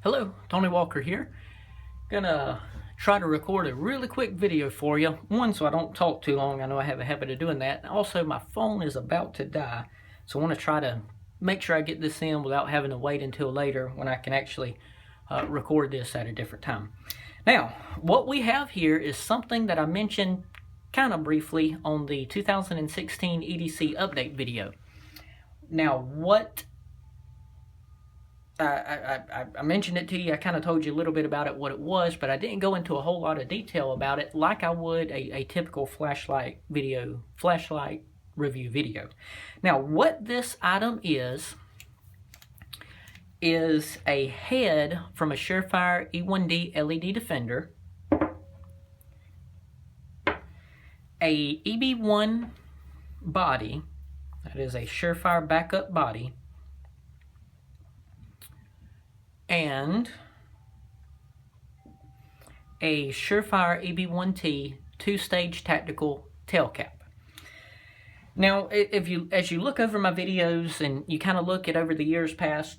Hello, Tony Walker here. Gonna try to record a really quick video for you. One, so I don't talk too long. I know I have a habit of doing that. Also, my phone is about to die, so I want to try to make sure I get this in without having to wait until later when I can actually record this at a different time. Now, what we have here is something that I mentioned kind of briefly on the 2016 EDC update video. Now, what I mentioned it to you. I kind of told you a little bit about it, what it was, but I didn't go into a whole lot of detail about it like I would a typical flashlight review video. Now, what this item is a head from a Surefire E1D LED Defender, a EB1 body, that is a Surefire backup body, and a Surefire EB1T two-stage tactical tailcap. Now, as you look over my videos and you kind of look at over the years past,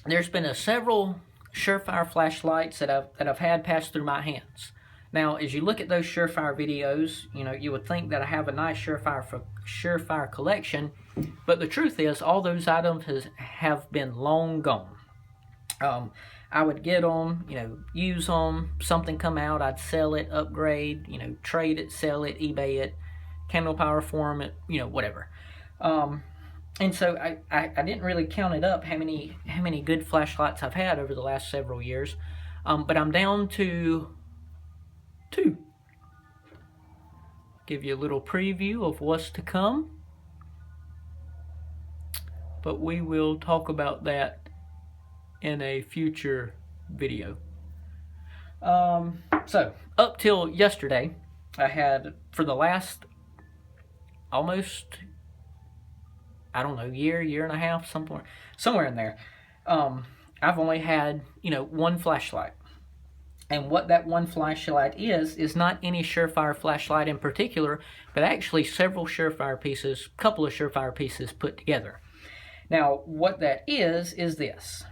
there's been several Surefire flashlights that I've had pass through my hands. Now, as you look at those Surefire videos, you would think that I have a nice Surefire collection, but the truth is, all those items have been long gone. I would get them, use them, something come out, I'd sell it, upgrade, trade it, sell it, eBay it, candle power form it, whatever. And so I didn't really count it up how many good flashlights I've had over the last several years, but I'm down to 2. Give you a little preview of what's to come, but we will talk about that in a future video. So up till yesterday, I had, for the last almost, I don't know, year and a half, somewhere in there, I've only had one flashlight. And what that one flashlight is not any Surefire flashlight in particular, but actually several Surefire pieces, couple of Surefire pieces put together. Now, what that is this.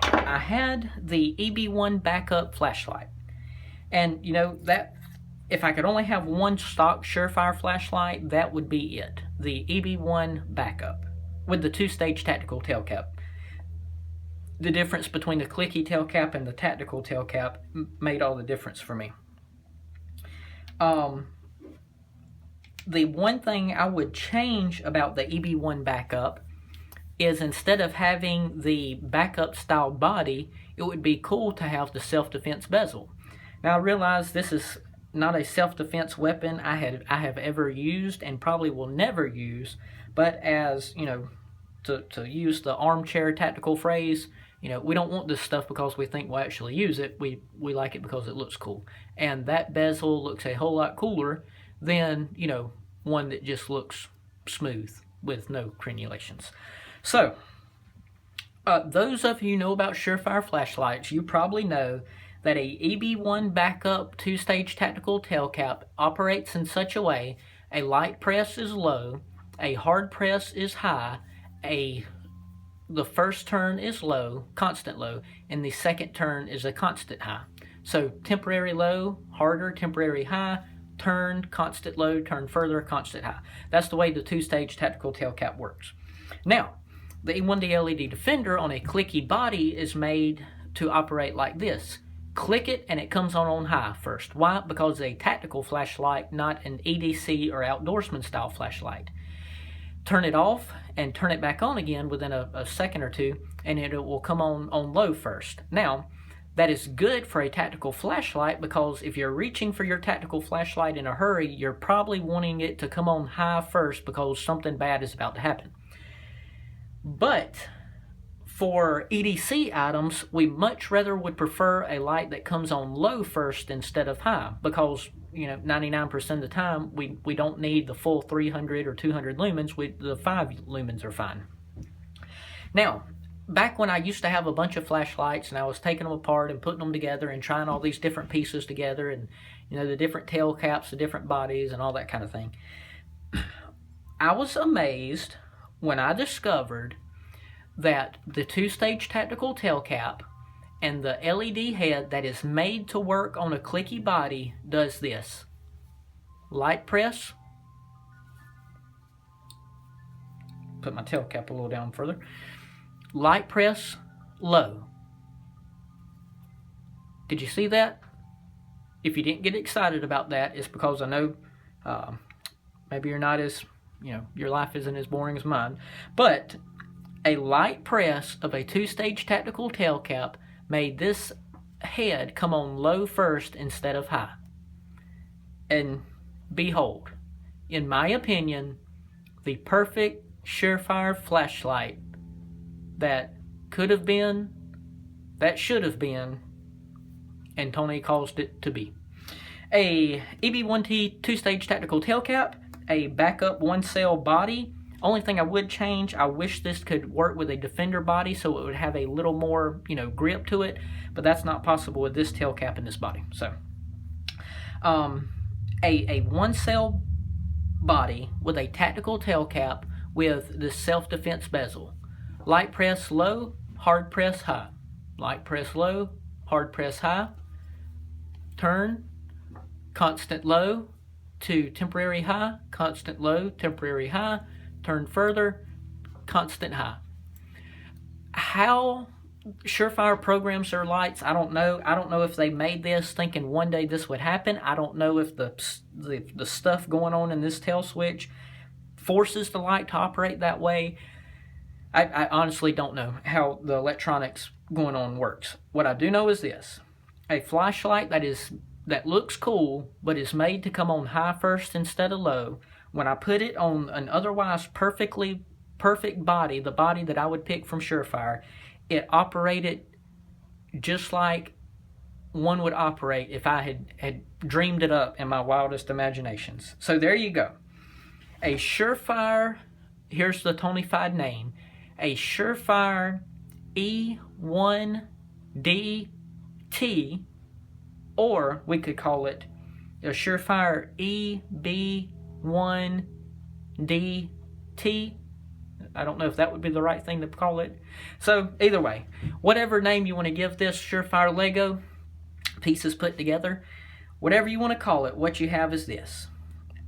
I had the EB1 backup flashlight. And, that if I could only have one stock Surefire flashlight, that would be it. The EB1 backup with the two-stage tactical tailcap. The difference between the clicky tailcap and the tactical tailcap made all the difference for me. The one thing I would change about the EB1 backup is, instead of having the backup style body, it would be cool to have the self-defense bezel. Now, I realize this is not a self-defense weapon I have ever used and probably will never use, but as, to use the armchair tactical phrase, we don't want this stuff because we think we'll actually use it. We like it because it looks cool. And that bezel looks a whole lot cooler than, one that just looks smooth with no crenulations. So, those of you who know about Surefire flashlights, you probably know that a EB1 backup two-stage tactical tailcap operates in such a way: a light press is low, a hard press is high, the first turn is low, constant low, and the second turn is a constant high. So temporary low, harder, temporary high, turn, constant low, turn further, constant high. That's the way the two-stage tactical tailcap works. Now, the E1D LED Defender on a clicky body is made to operate like this. Click it and it comes on high first. Why? Because it's a tactical flashlight, not an EDC or outdoorsman style flashlight. Turn it off and turn it back on again within a second or two, and it will come on low first. Now, that is good for a tactical flashlight, because if you're reaching for your tactical flashlight in a hurry, you're probably wanting it to come on high first because something bad is about to happen. But for EDC items, we much rather would prefer a light that comes on low first instead of high, because 99% of the time we don't need the full 300 or 200 lumens. The 5 lumens are fine. Now, back when I used to have a bunch of flashlights and I was taking them apart and putting them together and trying all these different pieces together, and the different tail caps, the different bodies, and all that kind of thing, I was amazed when I discovered that the two-stage tactical tail cap and the LED head that is made to work on a clicky body does this. Light press. Put my tail cap a little down further. Light press, low. Did you see that? If you didn't get excited about that, it's because I know maybe you're not as, your life isn't as boring as mine. But a light press of a two-stage tactical tail cap made this head come on low first instead of high. And behold, in my opinion, the perfect Surefire flashlight that could have been, that should have been, and Tony caused it to be. A EB1T two-stage tactical tail cap, a backup one-cell body. Only thing I would change, I wish this could work with a Defender body so it would have a little more, grip to it, but that's not possible with this tail cap and this body. So, a one-cell body with a tactical tail cap with the self-defense bezel. Light press low, hard press high. Light press low, hard press high. Turn, constant low to temporary high, constant low, temporary high. Turn further, constant high. How Surefire programs their lights, I don't know. I don't know if they made this thinking one day this would happen. I don't know if the stuff going on in this tail switch forces the light to operate that way. I honestly don't know how the electronics going on works. What I do know is this. A flashlight that looks cool but is made to come on high first instead of low. When I put it on an otherwise perfect body, the body that I would pick from Surefire, it operated just like one would operate if I had dreamed it up in my wildest imaginations. So there you go. A Surefire, here's the Tony-fied name, a Surefire E1D T, or we could call it a Surefire EB1D T. I don't know if that would be the right thing to call it. So either way, whatever name you want to give this Surefire Lego pieces put together, whatever you want to call it, what you have is this.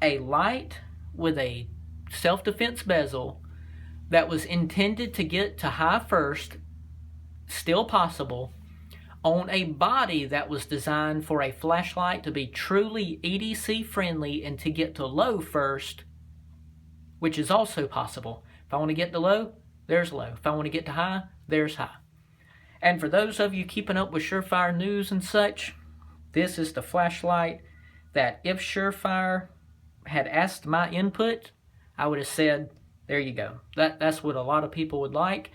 A light with a self-defense bezel that was intended to get to high first, still possible, on a body that was designed for a flashlight to be truly EDC friendly and to get to low first, which is also possible. If I want to get to low, there's low. If I want to get to high, there's high. And for those of you keeping up with Surefire news and such, this is the flashlight that if Surefire had asked my input, I would have said, there you go. That's what a lot of people would like.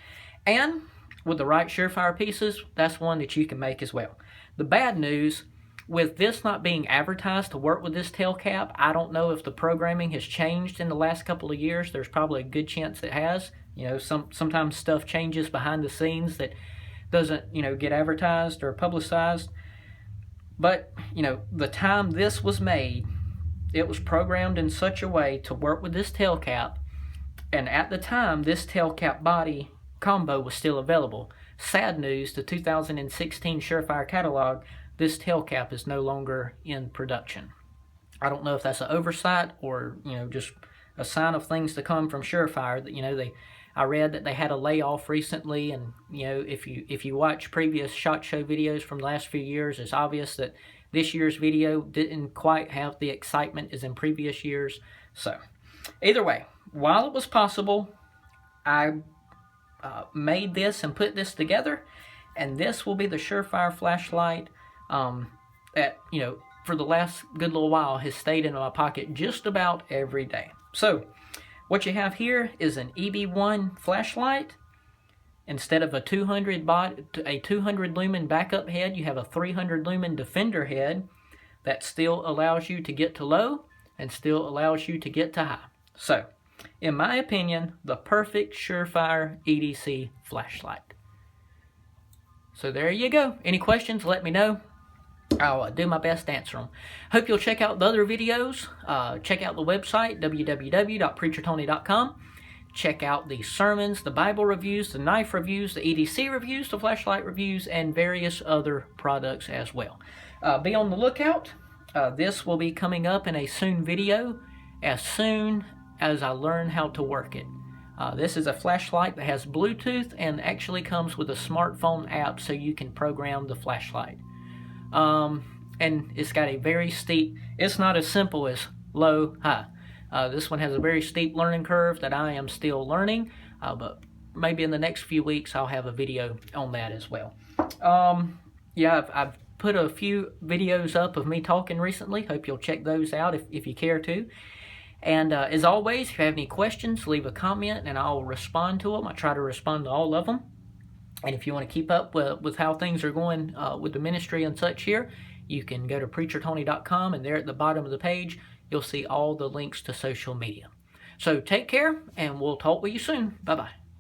And with the right Surefire pieces, that's one that you can make as well. The bad news, with this not being advertised to work with this tail cap, I don't know if the programming has changed in the last couple of years. There's probably a good chance it has. Sometimes stuff changes behind the scenes that doesn't, get advertised or publicized. But, the time this was made, it was programmed in such a way to work with this tail cap. And at the time, this tail cap body combo was still available. Sad news, the 2016 Surefire catalog, this tail cap is no longer in production. I don't know if that's an oversight or, just a sign of things to come from Surefire. That, I read that they had a layoff recently, and, if you watch previous SHOT Show videos from the last few years, it's obvious that this year's video didn't quite have the excitement as in previous years. So, either way, while it was possible, I made this and put this together, and this will be the Surefire flashlight that, for the last good little while has stayed in my pocket just about every day. So, what you have here is an EB1 flashlight. Instead of a 200 lumen backup head, you have a 300 lumen Defender head that still allows you to get to low and still allows you to get to high. So, in my opinion, the perfect Surefire EDC flashlight. So there you go. Any questions, let me know. I'll do my best to answer them. Hope you'll check out the other videos. Check out the website, www.preachertony.com. check out the sermons, the Bible reviews, the knife reviews, the EDC reviews, the flashlight reviews, and various other products as well. Be on the lookout. This will be coming up in a soon video as soon as I learn how to work it. This is a flashlight that has Bluetooth and actually comes with a smartphone app so you can program the flashlight. And it's got a very steep, it's not as simple as low, high. This one has a very steep learning curve that I am still learning, but maybe in the next few weeks I'll have a video on that as well. Yeah, I've put a few videos up of me talking recently. Hope you'll check those out if you care to. And as always, if you have any questions, leave a comment and I'll respond to them. I try to respond to all of them. And if you want to keep up with how things are going with the ministry and such here, you can go to preachertony.com, and there at the bottom of the page, you'll see all the links to social media. So take care, and we'll talk with you soon. Bye-bye.